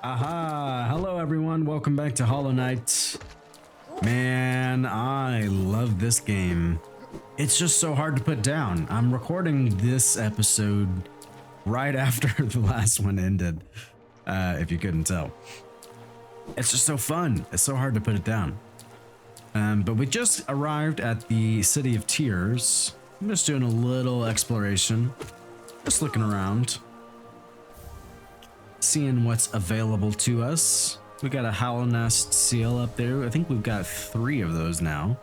Aha! Hello everyone, welcome back to Hollow Knight. Man, I love this game. It's just so hard to put down. I'm recording this episode right after the last one ended, if you couldn't tell. It's just so fun. It's so hard to put it down. But we just arrived at the City of Tears. I'm just doing a little exploration, just looking around, seeing what's available to us. We got a Hollow Nest seal up there. I think we've got 3 of those now.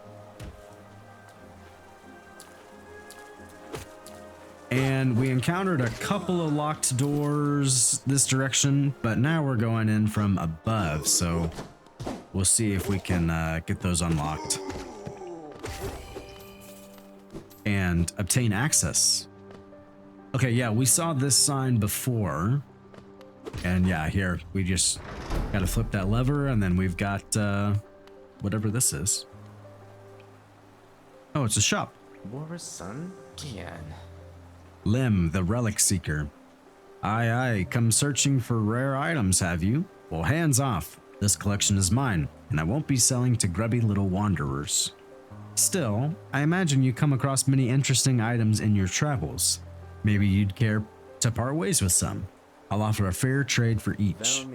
And we encountered a couple of locked doors this direction, but now we're going in from above, so we'll see if we can get those unlocked and obtain access. Okay, yeah, we saw this sign before. And yeah, here, we just gotta flip that lever, and then we've got whatever this is. Oh, it's a shop. Lim, the relic seeker. Aye, come searching for rare items, have you? Well, hands off. This collection is mine, and I won't be selling to grubby little wanderers. Still, I imagine you come across many interesting items in your travels. Maybe you'd care to part ways with some. I'll offer a fair trade for each.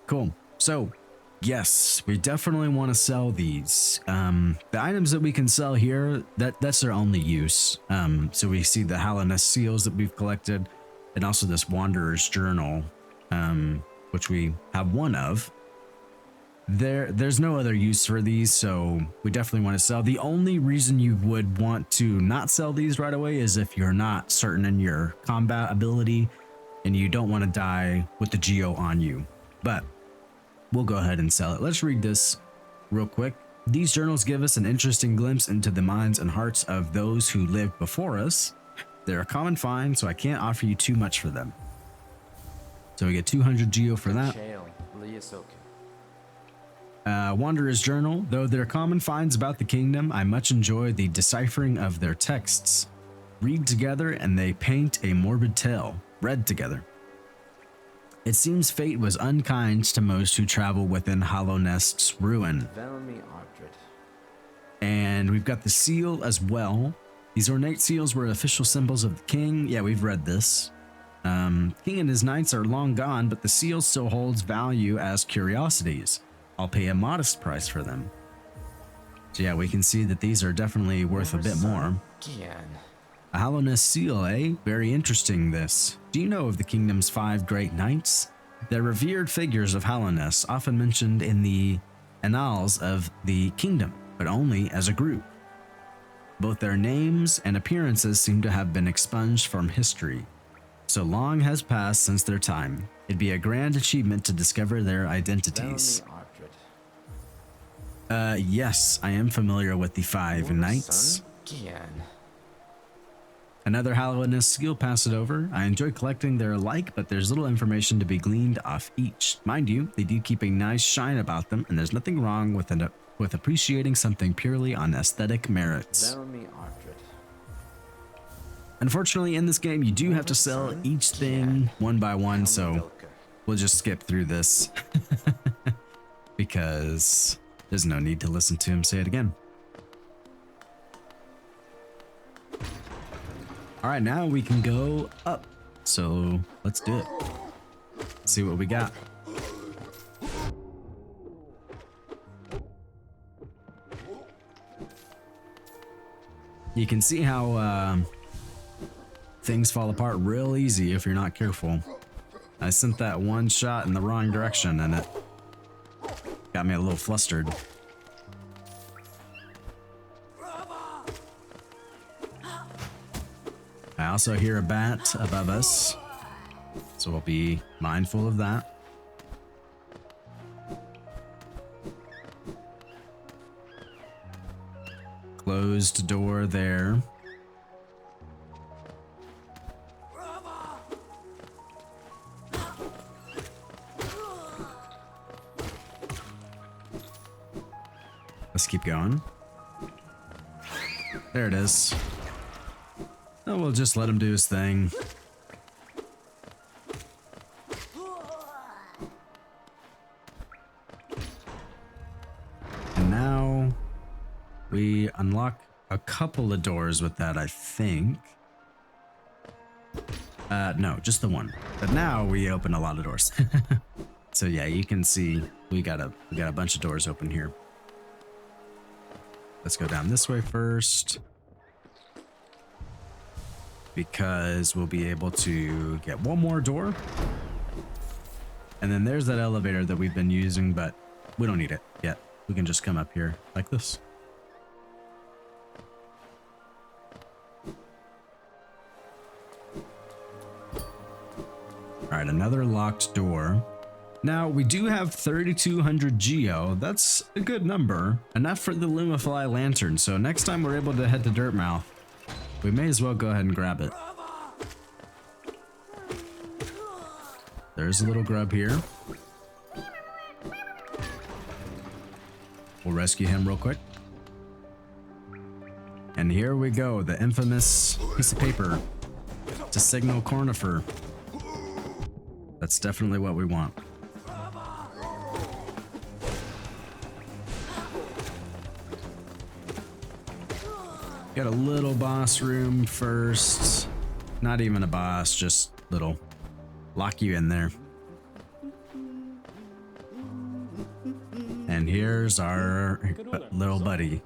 Cool. So, yes, we definitely want to sell these. The items that we can sell here, that's their only use. So we see the Hollow Nest seals that we've collected, and also this Wanderer's Journal, which we have 1 of. There's no other use for these, so we definitely want to sell. The only reason you would want to not sell these right away is if you're not certain in your combat ability and you don't want to die with the Geo on you. But we'll go ahead and sell it. Let's read this real quick. These journals give us an interesting glimpse into the minds and hearts of those who lived before us. They're a common find, so I can't offer you too much for them. So we get 200 Geo for that. Wanderer's Journal. Though they're common finds about the kingdom, I much enjoy the deciphering of their texts. Read together and they paint a morbid tale, read together. It seems fate was unkind to most who travel within Hollow Nest's ruin. And we've got the seal as well. These ornate seals were official symbols of the king. Yeah, we've read this. King and his knights are long gone, but the seal still holds value as curiosities. I'll pay a modest price for them. So yeah, we can see that these are definitely worth a bit more. A Hollow Nest seal, eh? Very interesting this. Do you know of the kingdom's 5 great knights? They're revered figures of Hollow Nest, often mentioned in the annals of the kingdom, but only as a group. Both their names and appearances seem to have been expunged from history. So long has passed since their time. It'd be a grand achievement to discover their identities. Yes, I am familiar with the 5 knights. Another Hollow Nest skill, pass it over. I enjoy collecting their alike, but there's little information to be gleaned off each. Mind you, they do keep a nice shine about them, and there's nothing wrong with appreciating something purely on aesthetic merits. Unfortunately, in this game, you do have to sell each thing one by one, so we'll just skip through this because there's no need to listen to him say it again. All right, now we can go up. So let's do it. Let's see what we got. You can see how things fall apart real easy if you're not careful. I sent that one shot in the wrong direction and it got me a little flustered. I also hear a bat above us, so we'll be mindful of that. Closed door there. Let's keep going. There it is. Oh, we'll just let him do his thing. a couple of doors with that, I think. No, just the one. But now we open a lot of doors. So yeah, you can see we got a bunch of doors open here. Let's go down this way first, because we'll be able to get one more door. And then there's that elevator that we've been using, but we don't need it yet. We can just come up here like this. All right, another locked door. Now, we do have 3,200 geo. That's a good number. Enough for the Lumify lantern. So next time we're able to head to Dirtmouth, we may as well go ahead and grab it. There's a little grub here. We'll rescue him real quick. And here we go, the infamous piece of paper to signal Cornifer. That's definitely what we want. Got a little boss room first. Not even a boss, just little. Lock you in there. And here's our little buddy.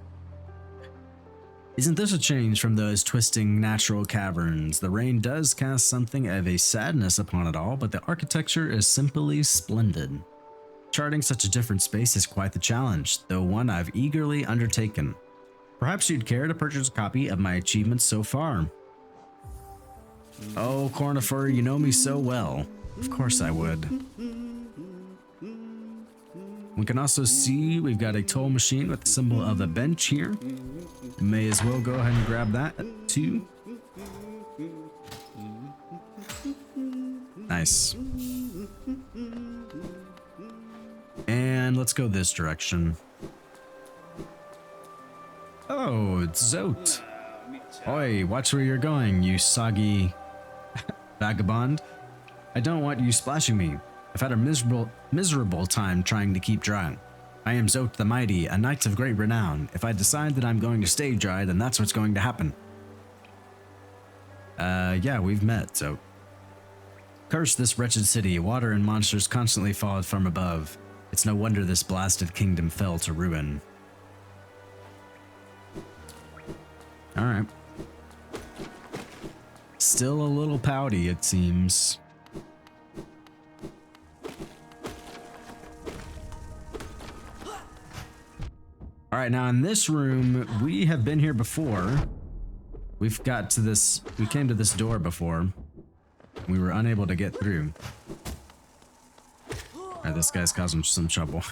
Isn't this a change from those twisting natural caverns? The rain does cast something of a sadness upon it all, but the architecture is simply splendid. Charting such a different space is quite the challenge, though one I've eagerly undertaken. Perhaps you'd care to purchase a copy of my achievements so far. Oh, Cornifer, you know me so well. Of course I would. We can also see we've got a toll machine with the symbol of a bench here. May as well go ahead and grab that too. Nice. And let's go this direction. Oh, it's Zote. Oi, watch where you're going, you soggy vagabond. I don't want you splashing me. I've had a miserable time trying to keep dry. I am Zote the Mighty, a knight of great renown. If I decide that I'm going to stay dry, then that's what's going to happen. Yeah, we've met, Zote. Curse this wretched city. Water and monsters constantly fall from above. It's no wonder this blasted kingdom fell to ruin. Alright. Still a little pouty, it seems. Alright, now in this room, we have been here before. We came to this door before. We were unable to get through. Alright, this guy's causing some trouble.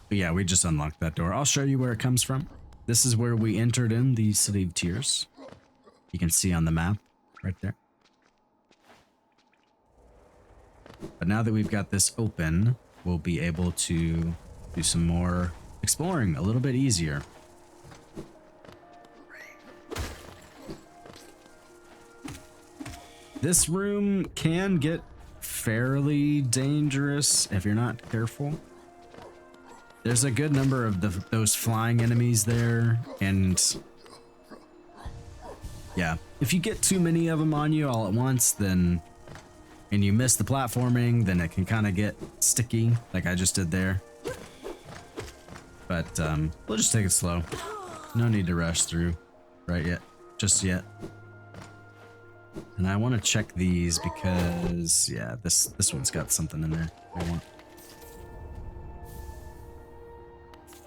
But yeah, we just unlocked that door. I'll show you where it comes from. This is where we entered in the City of Tears. You can see on the map right there. But now that we've got this open, we'll be able to do some more exploring a little bit easier. This room can get fairly dangerous if you're not careful. There's a good number of those flying enemies there, and yeah, if you get too many of them on you all at once, then and you miss the platforming, then it can kind of get sticky, like I just did there. But we'll just take it slow. No need to rush through just yet. And I want to check these because yeah, this one's got something in there I want.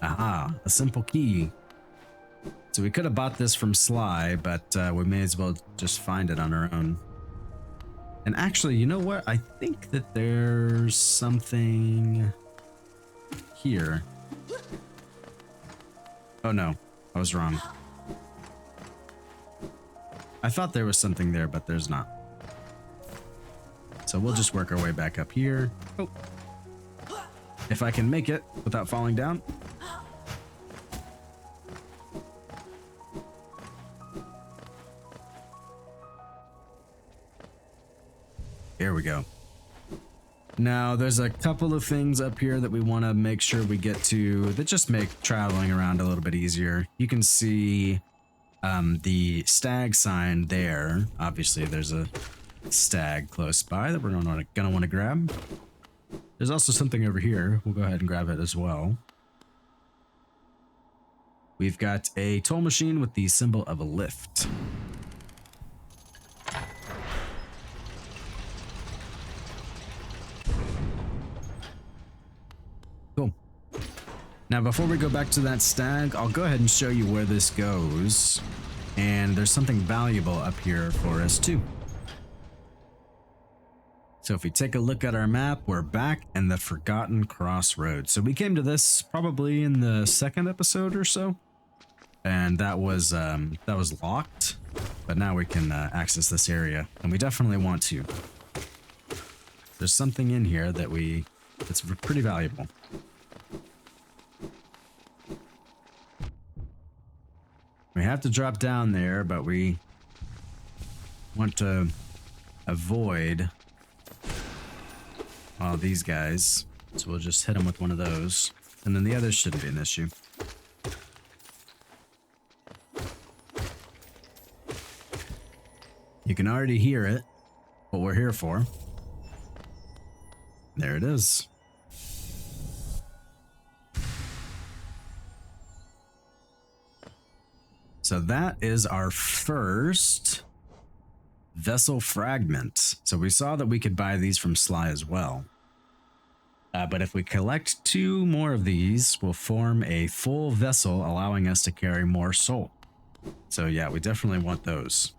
Aha, a simple key. So we could have bought this from Sly, but we may as well just find it on our own. And actually, you know what? I think that there's something here. Oh no, I was wrong. I thought there was something there, but there's not. So we'll just work our way back up here. Oh. If I can make it without falling down. Here we go. Now, there's a couple of things up here that we want to make sure we get to that just make traveling around a little bit easier. You can see the stag sign there. Obviously, there's a stag close by that we're gonna want to grab. There's also something over here. We'll go ahead and grab it as well. We've got a toll machine with the symbol of a lift. Cool. Now, before we go back to that stag, I'll go ahead and show you where this goes. And there's something valuable up here for us too. So if we take a look at our map, we're back in the Forgotten Crossroads. So we came to this probably in the second episode or so. And that was locked. But now we can access this area. And we definitely want to. There's something in here that's pretty valuable. We have to drop down there, but we want to avoid all these guys. So we'll just hit them with one of those. And then the others shouldn't be an issue. You can already hear it, what we're here for. There it is. So that is our first vessel fragment. So we saw that we could buy these from Sly as well. But if we collect 2 more of these, we'll form a full vessel, allowing us to carry more soul. So yeah, we definitely want those.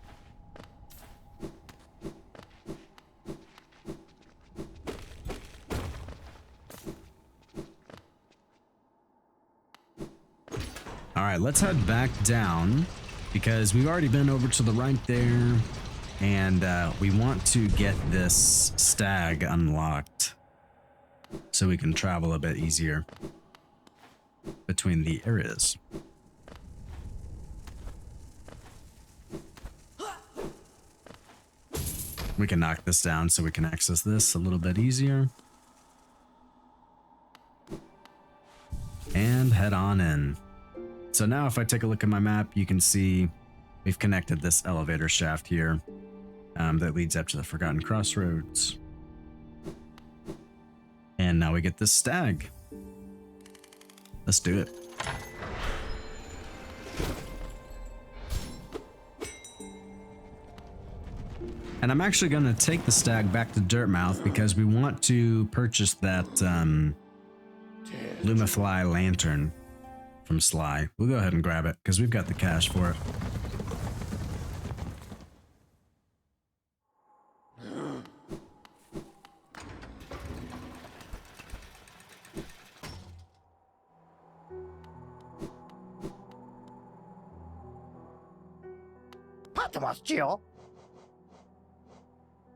All right, let's head back down because we've already been over to the right there, and we want to get this stag unlocked so we can travel a bit easier between the areas. We can knock this down so we can access this a little bit easier. And head on in. So now if I take a look at my map, you can see we've connected this elevator shaft here that leads up to the Forgotten Crossroads. And now we get this stag. Let's do it. And I'm actually going to take the stag back to Dirtmouth because we want to purchase that Lumifly lantern from Sly. We'll go ahead and grab it because we've got the cash for it.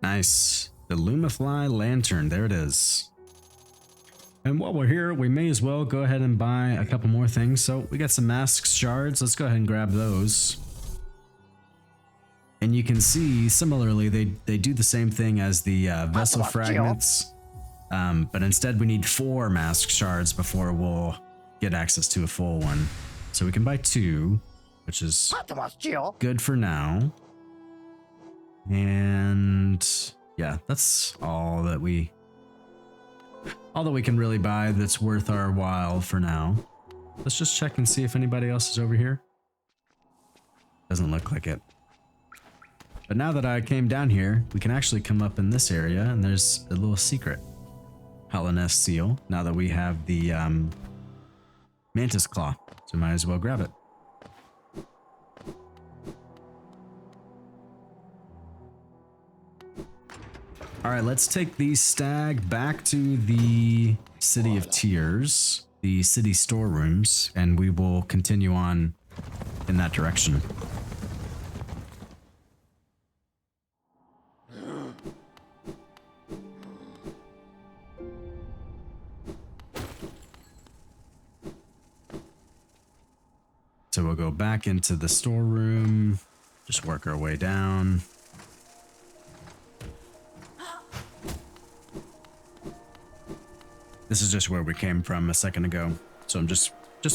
Nice. The Lumifly lantern. There it is. And while we're here, we may as well go ahead and buy a couple more things. So we got some mask shards. Let's go ahead and grab those. And you can see, similarly, they do the same thing as the vessel fragments. But instead we need 4 mask shards before we'll get access to a full one. So we can buy 2, which is good for now. And yeah, that's all that we can really buy that's worth our while for now. Let's just check and see if anybody else is over here. Doesn't look like it. But now that I came down here, we can actually come up in this area and there's a little secret Hellenist seal now that we have the mantis claw. So might as well grab it. All right, let's take the stag back to the City of Tears, the city storerooms, and we will continue on in that direction. So we'll go back into the storeroom, just work our way down. This is just where we came from a second ago. So I'm just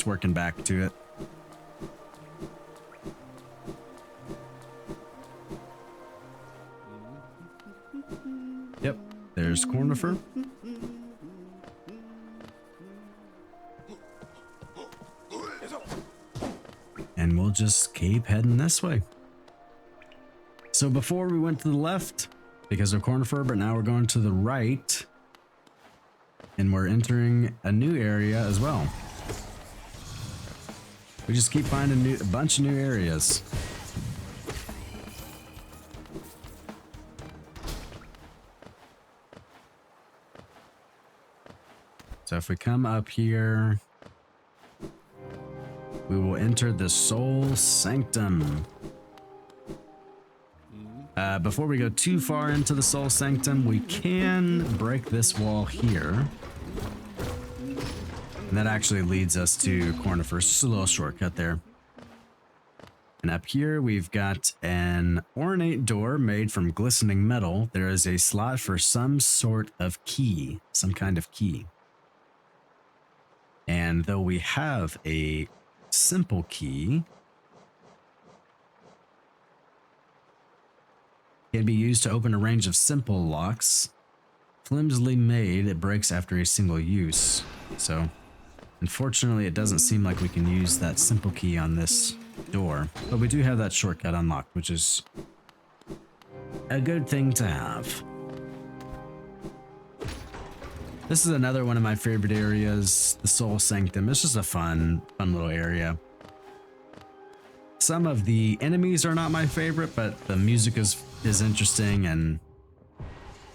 working back to it. Yep, there's Cornifer. And we'll just keep heading this way. So before we went to the left because of Cornifer, but now we're going to the right. And we're entering a new area as well. We just keep finding a bunch of new areas. So if we come up here, we will enter the Soul Sanctum. Before we go too far into the Soul Sanctum, we can break this wall here. And that actually leads us to Cornifer. Just a little shortcut there. And up here, we've got an ornate door made from glistening metal. There is a slot for some sort of key, some kind of key. And though we have a simple key, it can be used to open a range of simple locks. Flimsily made, it breaks after a single use. So, unfortunately, it doesn't seem like we can use that simple key on this door. But we do have that shortcut unlocked, which is a good thing to have. This is another one of my favorite areas, the Soul Sanctum. It's just a fun little area. Some of the enemies are not my favorite, but the music is interesting, and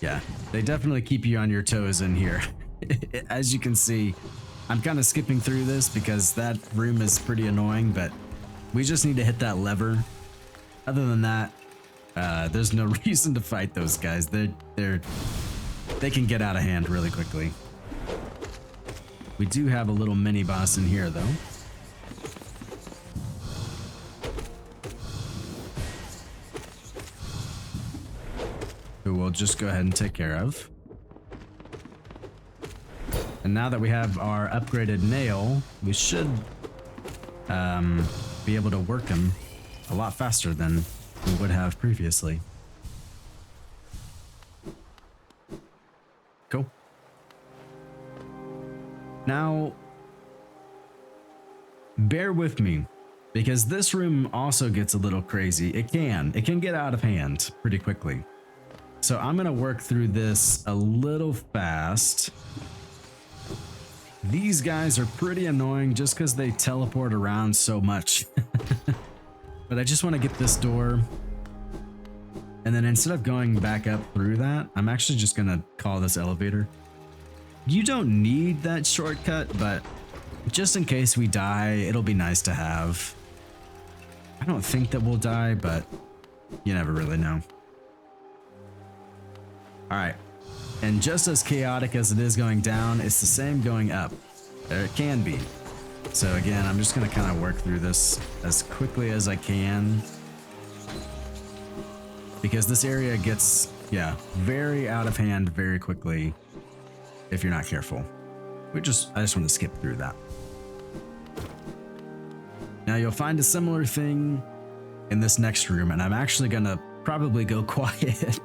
yeah, they definitely keep you on your toes in here. As you can see, I'm kind of skipping through this because that room is pretty annoying, but we just need to hit that lever. Other than that, there's no reason to fight those guys. They can get out of hand really quickly. We do have a little mini boss in here, though. Who we'll just go ahead and take care of. And now that we have our upgraded nail, we should be able to work him a lot faster than we would have previously. Cool. Now, bear with me, because this room also gets a little crazy. It can get out of hand pretty quickly. So I'm gonna work through this a little fast. These guys are pretty annoying just because they teleport around so much. But I just want to get this door. And then instead of going back up through that, I'm actually just gonna call this elevator. You don't need that shortcut, but just in case we die, it'll be nice to have. I don't think that we'll die, but you never really know. All right, and just as chaotic as it is going down, it's the same going up. Or it can be. So again, I'm just gonna kind of work through this as quickly as I can, because this area gets, yeah, very out of hand very quickly if you're not careful. I just want to skip through that. Now you'll find a similar thing in this next room, and I'm actually gonna probably go quiet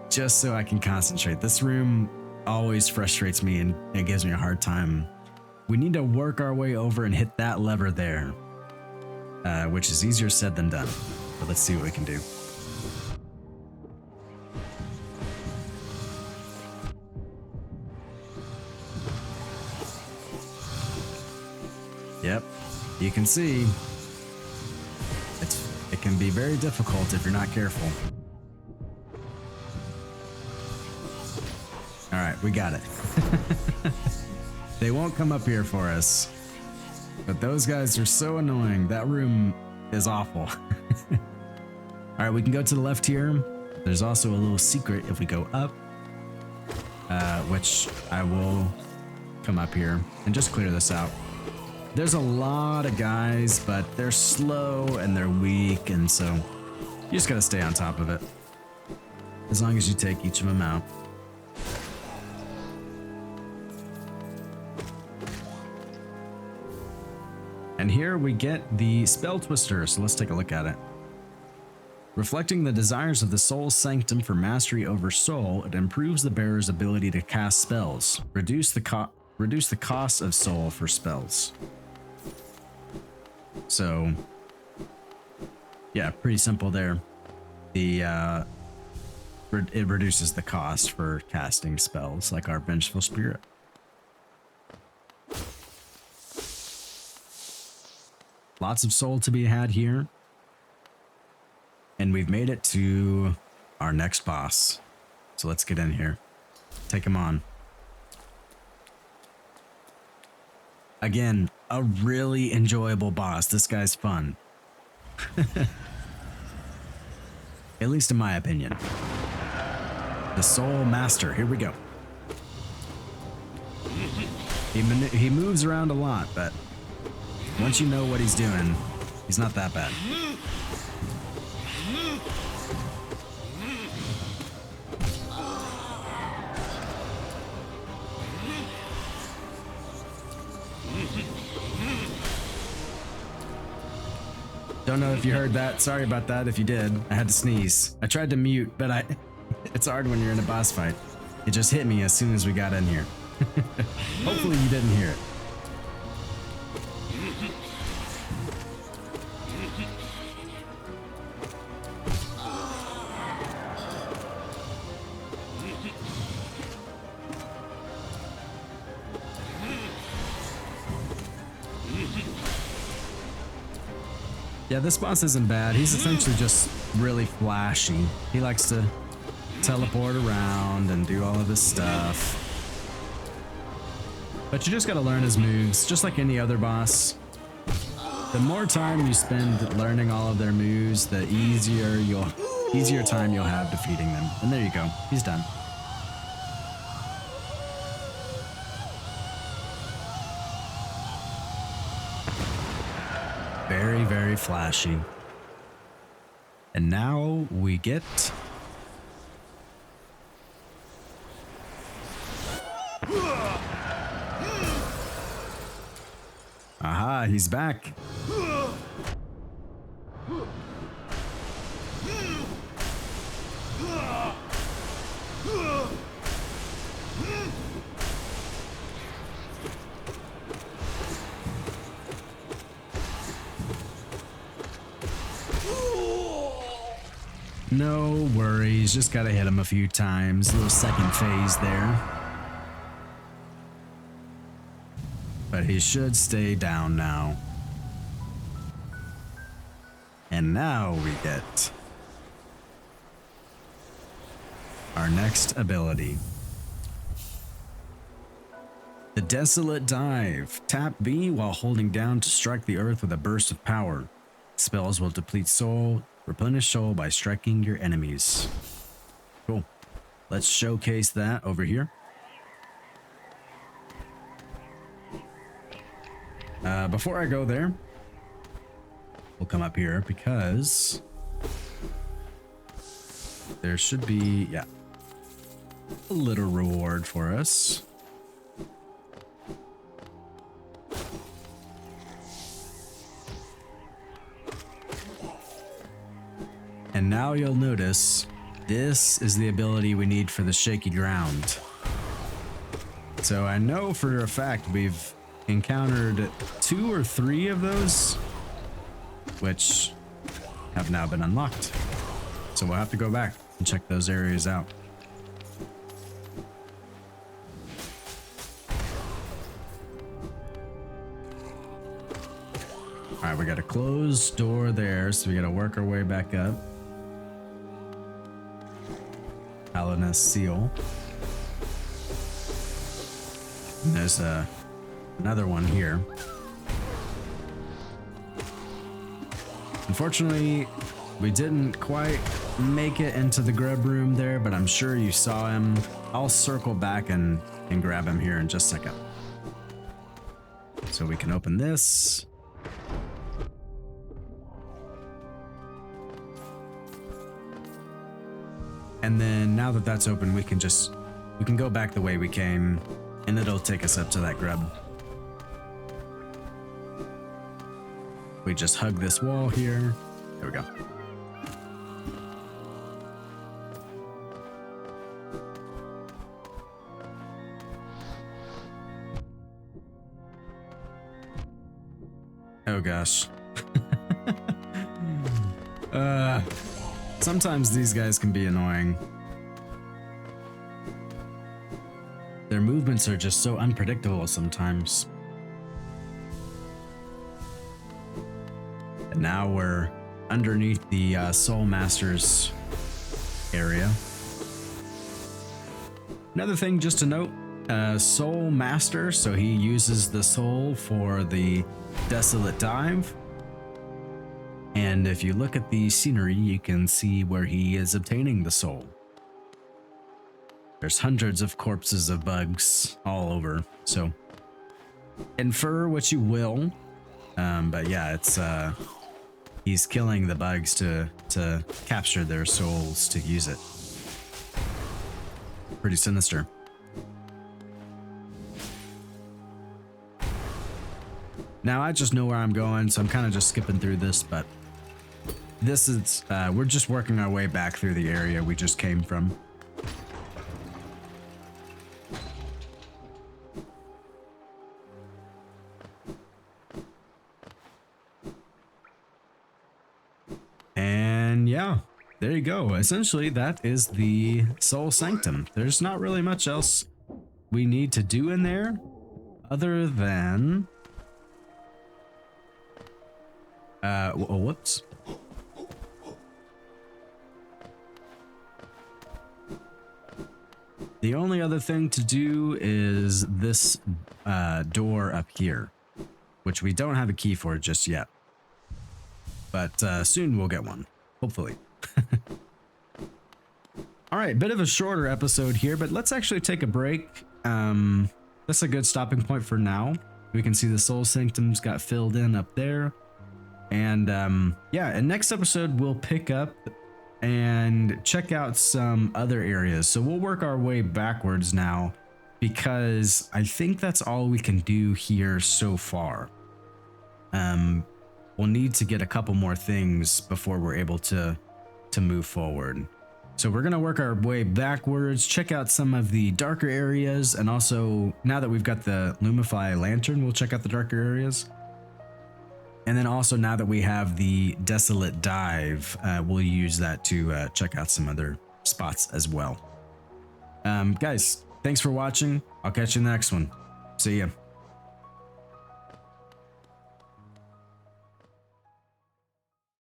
just so I can concentrate. This room always frustrates me and it gives me a hard time. We need to work our way over and hit that lever there, which is easier said than done. But let's see what we can do. Yep, you can see it can be very difficult if you're not careful. All right, we got it. They won't come up here for us, but those guys are so annoying. That room is awful. All right, we can go to the left here. There's also a little secret if we go up, which I will come up here and just clear this out. There's a lot of guys, but they're slow and they're weak, and so you just gotta stay on top of it. As long as you take each of them out. And here we get the spell twister, so let's take a look at it. Reflecting the desires of the soul's sanctum for mastery over soul, it improves the bearer's ability to cast spells. Reduce the cost of soul for spells. So, yeah, pretty simple there. It reduces the cost for casting spells like our Vengeful Spirit. Lots of soul to be had here. And we've made it to our next boss. So let's get in here. Take him on. Again, a really enjoyable boss. This guy's fun. At least in my opinion. The Soul Master. Here we go. He moves around a lot, but once you know what he's doing, he's not that bad. Don't know if you heard that. Sorry about that if you did. I had to sneeze. I tried to mute, but it's hard when you're in a boss fight. It just hit me as soon as we got in here. Hopefully you didn't hear it. Yeah, this boss isn't bad. He's essentially just really flashy. He likes to teleport around and do all of this stuff. But you just gotta learn his moves, just like any other boss. The more time you spend learning all of their moves, the easier time you'll have defeating them. And there you go. He's done. Very, very flashy. And now we get aha, he's back. No worries, just gotta hit him a few times. A little second phase there. But he should stay down now. And now we get our next ability. The Desolate Dive. Tap B while holding down to strike the earth with a burst of power. Spells will deplete soul. Replenish soul by striking your enemies. Cool. Let's showcase that over here. Before I go there, we'll come up here because there should be, yeah, a little reward for us. And now you'll notice this is the ability we need for the shaky ground. So I know for a fact we've encountered 2 or 3 of those, which have now been unlocked. So we'll have to go back and check those areas out. All right, we got a closed door there, so we got to work our way back up. Hallowness Seal. And there's another one here. Unfortunately, we didn't quite make it into the grub room there, but I'm sure you saw him. I'll circle back and grab him here in just a second. So we can open this. And then now that that's open, we can go back the way we came, and it'll take us up to that grub. We just hug this wall here. There we go. Oh gosh. Sometimes these guys can be annoying. Their movements are just so unpredictable sometimes. And now we're underneath the Soul Master's area. Another thing just to note, Soul Master, so he uses the soul for the Desolate Dive. And if you look at the scenery, you can see where he is obtaining the soul. There's hundreds of corpses of bugs all over, so infer what you will. But yeah, it's he's killing the bugs to capture their souls to use it. Pretty sinister. Now I just know where I'm going, so I'm kind of just skipping through this, but this is we're just working our way back through the area we just came from. And yeah, there you go. Essentially, that is the Soul Sanctum. There's not really much else we need to do in there other than whoops. The only other thing to do is this door up here, which we don't have a key for just yet. But soon we'll get one, hopefully. All right, bit of a shorter episode here, but let's actually take a break. That's a good stopping point for now. We can see the Soul Sanctums got filled in up there. And yeah, in next episode, we'll pick up and check out some other areas. So we'll work our way backwards now, because I think that's all we can do here so far. We'll need to get a couple more things before we're able to move forward. So we're gonna work our way backwards, check out some of the darker areas, and also now that we've got the Lumify lantern, we'll check out the darker areas. And then also now that we have the Desolate Dive, we'll use that to check out some other spots as well. Guys, thanks for watching. I'll catch you in the next one. See ya.